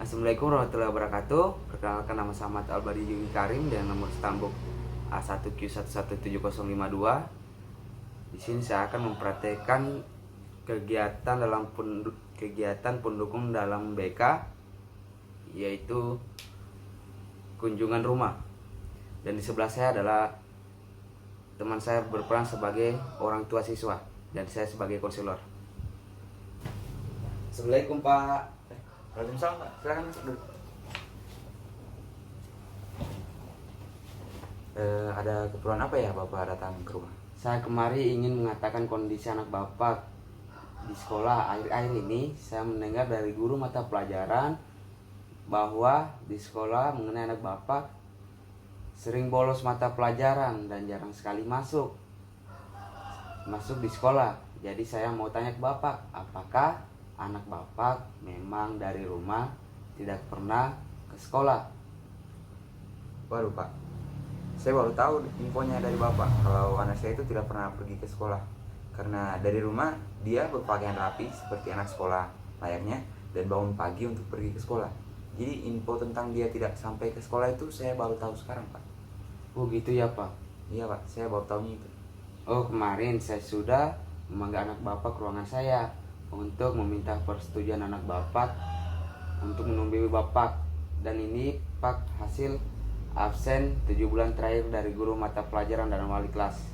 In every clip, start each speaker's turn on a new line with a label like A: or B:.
A: Assalamualaikum warahmatullahi wabarakatuh. Perkenalkan, nama Samad Albadi Jungi Karim dan nomor stambuk A1Q117052. Di sini saya akan mempraktekkan kegiatan pendukung dalam BK, yaitu kunjungan rumah. Dan di sebelah saya adalah teman saya berperan sebagai orang tua siswa dan saya sebagai konselor. Assalamualaikum Pak.
B: Waalaikumsalam Pak, silakan masuk dulu. Ada keperluan apa ya Bapak datang ke rumah?
A: Saya kemari ingin mengatakan kondisi anak Bapak di sekolah. Akhir-akhir ini saya mendengar dari guru mata pelajaran bahwa di sekolah mengenai anak Bapak sering bolos mata pelajaran dan jarang sekali masuk di sekolah. Jadi saya mau tanya ke Bapak, apakah anak Bapak memang dari rumah tidak pernah ke sekolah?
B: Baru Pak, saya baru tahu infonya dari Bapak kalau anak saya itu tidak pernah pergi ke sekolah. Karena dari rumah dia berpakaian rapi seperti anak sekolah layaknya dan bangun pagi untuk pergi ke sekolah. Jadi info tentang dia tidak sampai ke sekolah itu saya baru tahu sekarang Pak.
A: Oh gitu ya Pak.
B: Iya Pak, saya baru tahunya itu.
A: Oh, kemarin saya sudah memanggil anak Bapak ke ruangan saya untuk meminta persetujuan anak Bapak untuk menemui Bapak. Dan ini Pak hasil absen 7 bulan terakhir dari guru mata pelajaran dan wali kelas.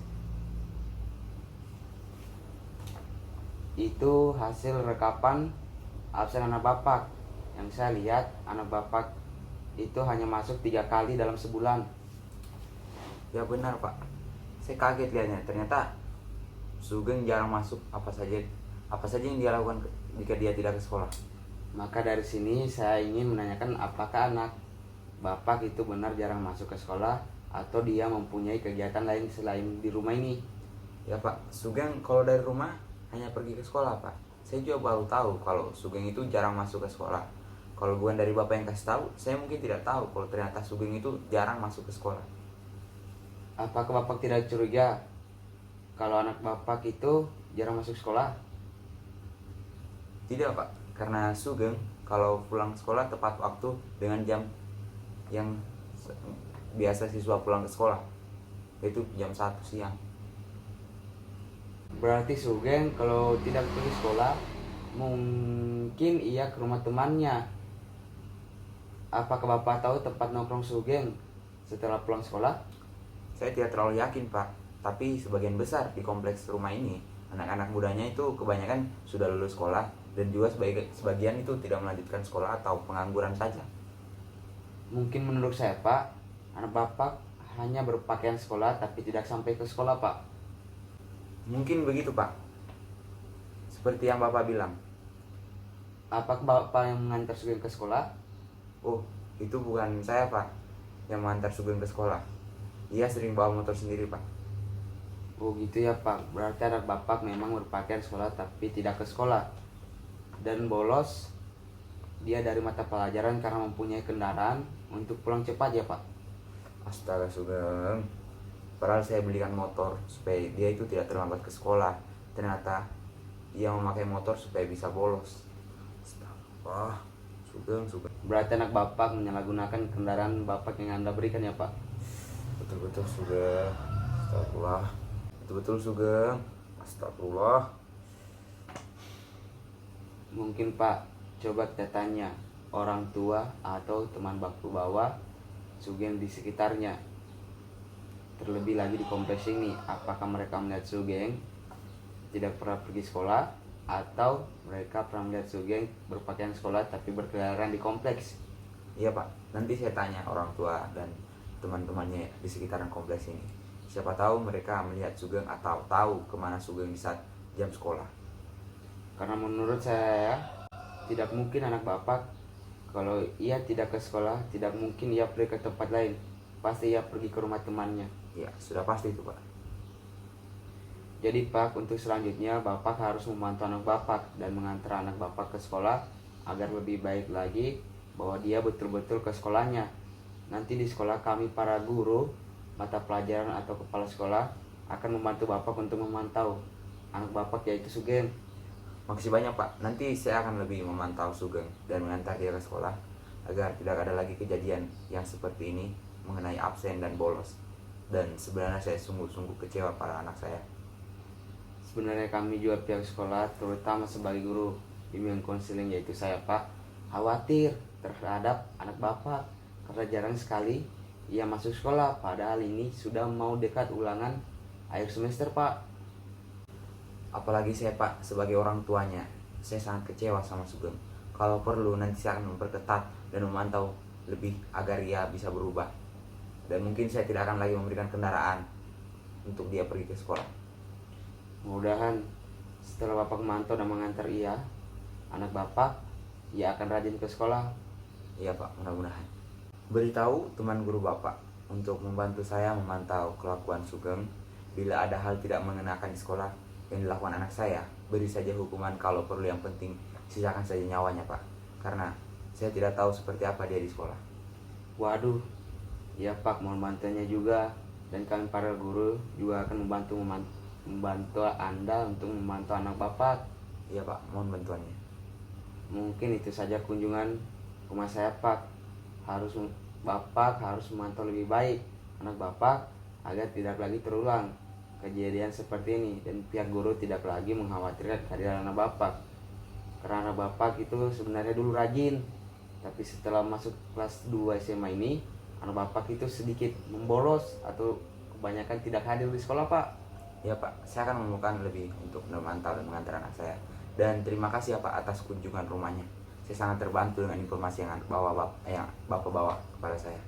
A: Itu hasil rekapan absen anak Bapak. Yang saya lihat anak Bapak itu hanya masuk 3 kali dalam sebulan.
B: Ya benar Pak, saya kaget lihatnya. Ternyata Sugeng jarang masuk. Apa saja yang dia lakukan jika dia tidak ke sekolah?
A: Maka dari sini saya ingin menanyakan apakah anak Bapak itu benar jarang masuk ke sekolah atau dia mempunyai kegiatan lain selain di rumah ini.
B: Ya Pak, Sugeng kalau dari rumah hanya pergi ke sekolah Pak. Saya juga baru tahu kalau Sugeng itu jarang masuk ke sekolah. Kalau bukan dari Bapak yang kasih tahu, saya mungkin tidak tahu kalau ternyata Sugeng itu jarang masuk ke sekolah.
A: Apakah Bapak tidak curiga kalau anak Bapak itu jarang masuk sekolah?
B: Tidak Pak, karena Sugeng kalau pulang sekolah tepat waktu dengan jam yang biasa siswa pulang ke sekolah, yaitu jam 1 siang.
A: Berarti Sugeng kalau tidak pergi sekolah mungkin ia ke rumah temannya. Apakah Bapak tahu tempat nongkrong Sugeng setelah pulang sekolah?
B: Saya tidak terlalu yakin Pak, tapi sebagian besar di kompleks rumah ini anak-anak mudanya itu kebanyakan sudah lulus sekolah dan juga sebagian itu tidak melanjutkan sekolah atau pengangguran saja.
A: Mungkin menurut saya Pak, anak Bapak hanya berpakaian sekolah tapi tidak sampai ke sekolah Pak.
B: Mungkin begitu Pak, seperti yang Bapak bilang.
A: Apakah Bapak yang mengantar Sugeng ke sekolah?
B: Oh, itu bukan saya Pak yang mengantar Sugeng ke sekolah. Ia sering bawa motor sendiri Pak.
A: Oh gitu ya Pak, berarti anak Bapak memang berpakaian sekolah tapi tidak ke sekolah. Dan bolos dia dari mata pelajaran karena mempunyai kendaraan untuk pulang cepat ya Pak.
B: Astaga Sugeng, padahal saya belikan motor supaya dia itu tidak terlambat ke sekolah. Ternyata ia memakai motor supaya bisa bolos. Astaga, Sugeng.
A: Berarti anak Bapak menyalahgunakan kendaraan Bapak yang Anda berikan ya Pak.
B: Betul Sugeng. Astagfirullah. Betul Sugeng. Astagfirullah.
A: Mungkin Pak, coba kita tanya orang tua atau teman baku bawah Sugeng di sekitarnya. Terlebih lagi di kompleks ini, apakah mereka melihat Sugeng tidak pernah pergi sekolah atau mereka pernah melihat Sugeng berpakaian sekolah tapi berkeliaran di kompleks?
B: Iya Pak, nanti saya tanya orang tua dan teman-temannya di sekitaran kompleks ini. Siapa tahu mereka melihat Sugeng atau tahu kemana Sugeng di saat jam sekolah.
A: Karena menurut saya tidak mungkin anak Bapak kalau ia tidak ke sekolah, tidak mungkin ia pergi ke tempat lain. Pasti ia pergi ke rumah temannya.
B: Ya, sudah pasti itu Pak.
A: Jadi Pak, untuk selanjutnya Bapak harus memantau anak Bapak dan mengantar anak Bapak ke sekolah agar lebih baik lagi bahwa dia betul-betul ke sekolahnya. Nanti di sekolah kami para guru mata pelajaran atau kepala sekolah akan membantu Bapak untuk memantau anak Bapak yaitu Sugeng.
B: Makasih banyak Pak, nanti saya akan lebih memantau Sugeng dan mengantar dia ke sekolah agar tidak ada lagi kejadian yang seperti ini mengenai absen dan bolos. Dan sebenarnya saya sungguh-sungguh kecewa pada anak saya.
A: Sebenarnya kami juga pihak sekolah, terutama sebagai guru bimbingan konseling yaitu saya Pak, khawatir terhadap anak Bapak karena jarang sekali ia masuk sekolah, padahal ini sudah mau dekat ulangan akhir semester Pak.
B: Apalagi saya Pak, sebagai orang tuanya, saya sangat kecewa sama Sugeng. Kalau perlu nanti saya akan memperketat dan memantau lebih agar ia bisa berubah. Dan mungkin saya tidak akan lagi memberikan kendaraan untuk dia pergi ke sekolah.
A: Mudah-mudahan setelah Bapak memantau dan mengantar ia, anak Bapak, ia akan rajin ke sekolah.
B: Iya Pak, mudah-mudahan. Beritahu teman guru Bapak untuk membantu saya memantau kelakuan Sugeng. Bila ada hal tidak mengenakan di sekolah yang dilakukan anak saya, beri saja hukuman, kalau perlu yang penting sisakan saja nyawanya Pak. Karena saya tidak tahu seperti apa dia di sekolah.
A: Waduh, ya Pak, mohon bantuannya juga. Dan kami para guru juga akan membantu Anda untuk memantau anak Bapak.
B: Iya Pak, mohon bantuannya.
A: Mungkin itu saja kunjungan rumah saya Pak. Bapak harus memantau lebih baik anak Bapak agar tidak lagi terulang kejadian seperti ini, dan pihak guru tidak lagi mengkhawatirkan kehadiran anak Bapak. Karena anak Bapak itu sebenarnya dulu rajin, tapi setelah masuk kelas 2 SMA ini, anak Bapak itu sedikit membolos atau kebanyakan tidak hadir di sekolah Pak.
B: Ya Pak, saya akan menemukan lebih untuk memantau dan mengantar anak saya. Dan terima kasih ya Pak atas kunjungan rumahnya. Saya sangat terbantu dengan informasi yang Bapak bawa kepada saya.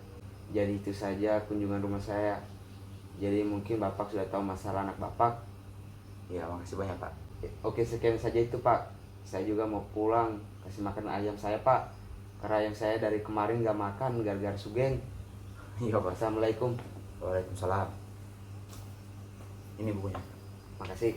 A: Jadi itu saja kunjungan rumah saya. Jadi mungkin Bapak sudah tahu masalah anak Bapak.
B: Ya, makasih banyak Pak.
A: Oke, sekian saja itu Pak. Saya juga mau pulang, kasih makan ayam saya Pak. Karena ayam saya dari kemarin gak makan gara-gara Sugeng.
B: Iya Pak.
A: Assalamualaikum.
B: Waalaikumsalam. Ini bukunya.
A: Makasih.